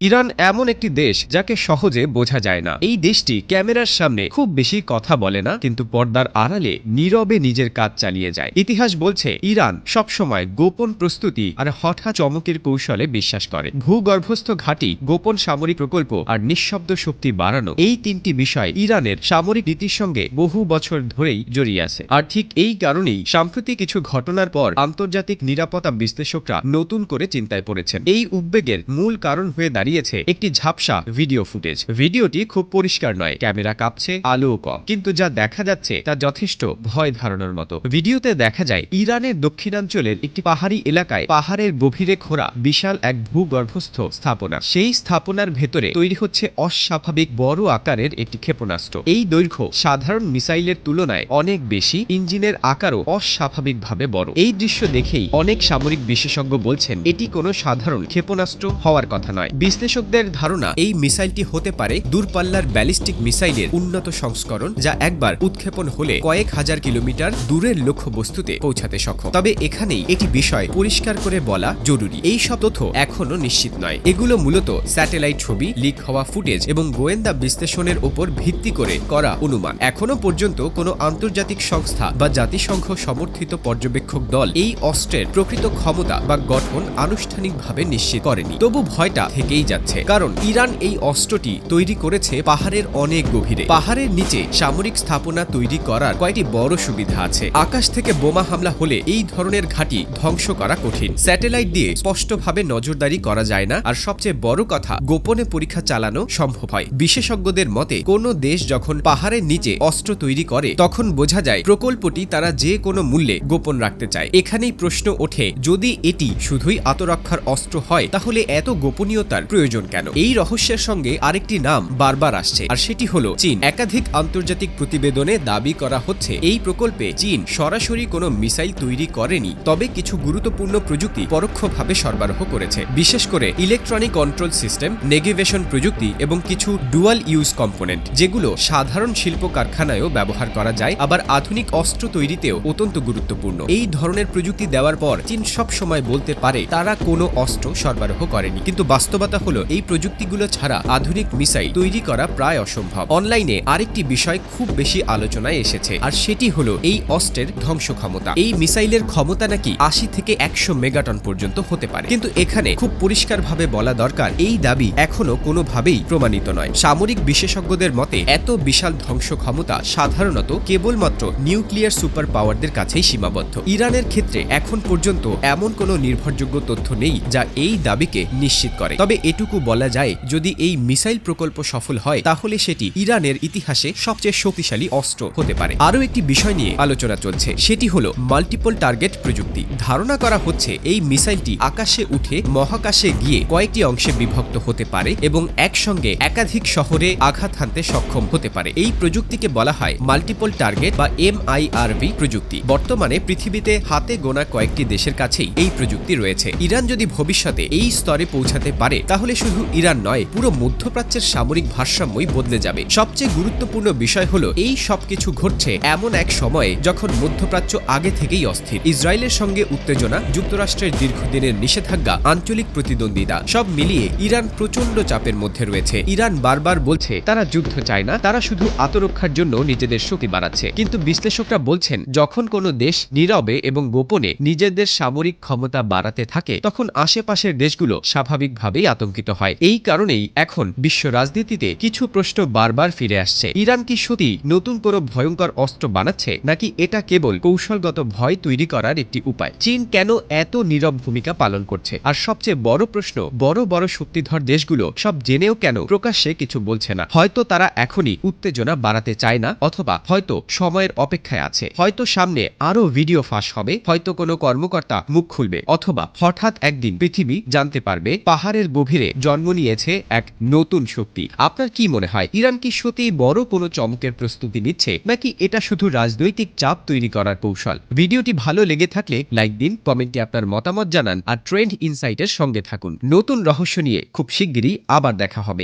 Iran এমন একটি দেশ যাকে সহজে বোঝা যায় না। এই দেশটি ক্যামেরার সামনে খুব বেশি কথা বলে না, কিন্তু পর্দার আড়ালে নীরবে নিজের কাজ চালিয়ে যায়। ইতিহাস বলছে ইরান সবসময় গোপন প্রস্তুতি আর হঠাৎ চমকের কৌশলে বিশ্বাস করে। ভূগর্ভস্থ ঘাঁটি, গোপন সামরিক প্রকল্প আর নিঃশব্দ শক্তি বাড়ানো, এই তিনটি বিষয় ইরানের সামরিক নীতির সঙ্গে বহু বছর ধরেই জড়িয়ে আছে। আর ঠিক এই কারণেই সাম্প্রতিক কিছু ঘটনার পর আন্তর্জাতিক নিরাপত্তা বিশ্লেষকরা নতুন করে চিন্তায় পড়েছেন। এই উদ্বেগের মূল কারণ হয়ে দাঁড়িয়েছে একটি ঝাপসা ভিডিও ফুটেজ। ভিডিওটি খুব পরিষ্কার নয়, ক্যামেরা কাঁপছে, আলো কম, কিন্তু যা দেখা যাচ্ছে তা যথেষ্ট ভয় ধারণার মতো। ভিডিওতে দেখা যায় ইরানের দক্ষিণাঞ্চলের একটি পাহাড়ি এলাকায় পাহাড়ের গভীরে খোঁড়া বিশাল এক ভূগর্ভস্থ স্থাপনা। সেই স্থাপনার ভেতরে তৈরি হচ্ছে অস্বাভাবিক বড় আকারের একটি ক্ষেপণাস্ত্র। এই দৈর্ঘ্য সাধারণ মিসাইলের তুলনায় অনেক বেশি, ইঞ্জিনের আকারও অস্বাভাবিকভাবে বড়। এই দৃশ্য দেখেই অনেক সামরিক বিশেষজ্ঞ বলছেন এটি কোনো সাধারণ ক্ষেপণাস্ত্র হওয়ার কথা নয়। বিশ্লেষকদের ধারণা এই মিসাইলটি হতে পারে দূরপাল্লার ব্যালিস্টিক মিসাইলের উন্নত সংস্করণ, যা একবার উৎক্ষেপণ হলে কয়েক হাজার কিলোমিটার দূরের লক্ষ্য বস্তুতে পৌঁছাতে সক্ষম। তবে এখানেই এটি বিষয় পরিষ্কার করে বলা জরুরি, এই সব তথ্য এখনো নিশ্চিত নয়। এগুলো মূলত স্যাটেলাইট ছবি, লিক হওয়া ফুটেজ এবং গোয়েন্দা বিশ্লেষণের উপর ভিত্তি করে করা অনুমান। এখনো পর্যন্ত কোনো আন্তর্জাতিক সংস্থা বা জাতিসংঘ সমর্থিত পর্যবেক্ষক দল এই অস্ত্রের প্রকৃত ক্ষমতা বা গঠন আনুষ্ঠানিকভাবে নিশ্চিত করেনি। তবু ভয়টা থেকেই যাচ্ছে, কারণ ইরান এই অস্ত্রটি তৈরি করেছে পাহাড়ের অনেক গভীরে। পাহাড়ের নিচে সামরিক স্থাপনা তৈরি করার কয়েকটি বড় সুবিধা আছে। আকাশ থেকে বোমা হামলা হলে এই ধরনের ঘাঁটি ধ্বংস করা কঠিন, স্যাটেলাইট দিয়ে স্পষ্টভাবে নজরদারি করা যায় না, আর সবচেয়ে বড় কথা, গোপনে পরীক্ষা চালানো সম্ভব হয়। বিশেষজ্ঞদের মতে কোনো দেশ যখন পাহাড়ের নিচে অস্ত্র তৈরি করে তখন বোঝা যায় প্রকল্পটি তারা যে কোনো মূল্যে গোপন রাখতে চায়। এখানেই প্রশ্ন ওঠে, যদি এটি শুধুই আত্মরক্ষার অস্ত্র হয় তাহলে এত গোপনীয়তার প্রয়োজন কেন? এই রহস্যের সঙ্গে আরেকটি নাম বারবার আসছে, আর সেটি হলো চীন। একাধিক আন্তর্জাতিক প্রতিবেদনে দাবি করা হচ্ছে এই প্রকল্পে চীন সরাসরি কোনো মিসাইল তৈরি করেনি, তবে কিছু গুরুত্বপূর্ণ প্রযুক্তি পরোক্ষভাবে সরবরাহ করেছে, বিশেষ করে ইলেকট্রনিক কন্ট্রোল সিস্টেম, নেভিগেশন প্রযুক্তি এবং কিছু ডুয়াল ইউজ কম্পোনেন্ট, যেগুলো সাধারণ শিল্প কারখানায়ও ব্যবহার করা যায়, আবার আধুনিক অস্ত্র তৈরিতেও অত্যন্ত গুরুত্বপূর্ণ। এই ধরনের প্রযুক্তি দেওয়ার পর চীন সব সময় বলতে পারে তারা কোনো অস্ত্র সরবরাহ করেনি, কিন্তু বাস্তবতা হলো এই প্রযুক্তিগুলো ছাড়া আধুনিক মিসাইল তৈরি করা প্রায় অসম্ভব। অনলাইনে আরেকটি বিষয় খুব বেশি আলোচনায় এসেছে, আর সেটি হলো এই অস্ত্রের ধ্বংস ক্ষমতা। এই মিসাইলের ক্ষমতা নাকি ৮০ থেকে ১০০ মেগাটন পর্যন্ত হতে পারে, কিন্তু এখানে খুব পরিষ্কারভাবে বলা দরকার এই দাবি এখনো কোনোভাবেই প্রমাণিত নয়। সামরিক বিশেষজ্ঞদের মতে এত বিশাল ধ্বংস ক্ষমতা সাধারণত কেবলমাত্র নিউক্লিয়ার সুপার পাওয়ারদের কাছেই সীমাবদ্ধ। ইরানের ক্ষেত্রে এখন পর্যন্ত এমন কোনো নির্ভরযোগ্য তথ্য নেই যা এই দাবিকে নিশ্চিত করে। তবে এটুকু বলা যায়, যদি এই মিসাইল প্রকল্প সফল হয় তাহলে সেটি ইরানের ইতিহাসে সবচেয়ে শক্তিশালী অস্ত্র হতে পারে। আরও একটি বিষয় নিয়ে আলোচনা চলছে, সেটি হলো মাল্টিপল টার্গেট প্রযুক্তি। ধারণা করা হচ্ছে এই মিসাইলটি আকাশে উঠে মহাকাশে গিয়ে কয়েকটি অংশে বিভক্ত হতে পারে এবং একসঙ্গে একাধিক শহরে আঘাত হানতে সক্ষম হতে পারে। এই প্রযুক্তিকে বলা হয় মাল্টিপল টার্গেট বা MIRV প্রযুক্তি। বর্তমানে পৃথিবীতে হাতে গোনা কয়েকটি দেশের কাছেই এই প্রযুক্তি রয়েছে। ইরান যদি ভবিষ্যতে এই স্তরে পৌঁছাতে পারে তাহলে শুধু ইরান নয়, পুরো মধ্যপ্রাচ্যের সামরিক ভারসাম্যই বদলে যাবে। সবচেয়ে গুরুত্বপূর্ণ বিষয় হলো এই সবকিছু ঘটছে এমন এক সময়ে যখন মধ্যপ্রাচ্য আগে থেকেই অস্থির। ইসরায়েলের সঙ্গে উত্তেজনা, যুক্তরাষ্ট্রের দীর্ঘদিনের নিষেধাজ্ঞা, আঞ্চলিক প্রতিদ্বন্দ্বিতা, সব মিলিয়ে ইরান প্রচন্ড চাপের মধ্যে রয়েছে। ইরান বারবার বলছে তারা যুদ্ধ চায় না, তারা শুধু আত্মরক্ষার জন্য নিজেদের শক্তি বাড়াচ্ছে। কিন্তু বিশ্লেষকরা বলছেন যখন কোনো দেশ নীরবে এবং গোপনে নিজেদের সামরিক ক্ষমতা বাড়াতে থাকে তখন আশেপাশের দেশগুলো স্বাভাবিকভাবেই আতঙ্কিত হয়। এই কারণেই এখন বিশ্ব রাজনীতিতে কিছু প্রশ্ন বারবার ফিরে আসছে। ইরান কি সত্যি নতুন কোনো ভয়ঙ্কর অস্ত্র বানাচ্ছে, নাকি এটা কেবল কৌশলগত ভয় তৈরি করার একটি উপায়? চীন কেন এত নীরব ভূমিকা পালন করছে? আর সবচেয়ে বড় প্রশ্ন, বড় বড় শক্তিধর দেশগুলো সব জেনেও কেন প্রকাশ্যে কিছু বলছে না? হয়তো তারা এখনই উত্তেজনা বাড়াতে চায় না, অথবা হয়তো সময়ের অপেক্ষায় আছে। হয়তো সামনে আরো ভিডিও ফাঁস হবে, হয়তো কোনো কর্মকর্তা মুখ খুলবে, অথবা হঠাৎ একদিন পৃথিবী জানতে পারবে পাহাড়ের গভীরে জন্ম নিয়েছে এক নতুন শক্তি। আপনার কি মনে হয়, ইরান কি সত্যি বড় কোনো চমকের প্রস্তুতি নিচ্ছে, নাকি এটা শুধু রাজনৈতিক চাপ তৈরি করার কৌশল? ভিডিওটি ভালো লেগে থাকলে লাইক দিন, কমেন্টে আপনার মতামত জানান, আর ট্রেন্ড ইনসাইটের সঙ্গে থাকুন। নতুন রহস্য নিয়ে খুব শিগগিরই আবার দেখা হবে।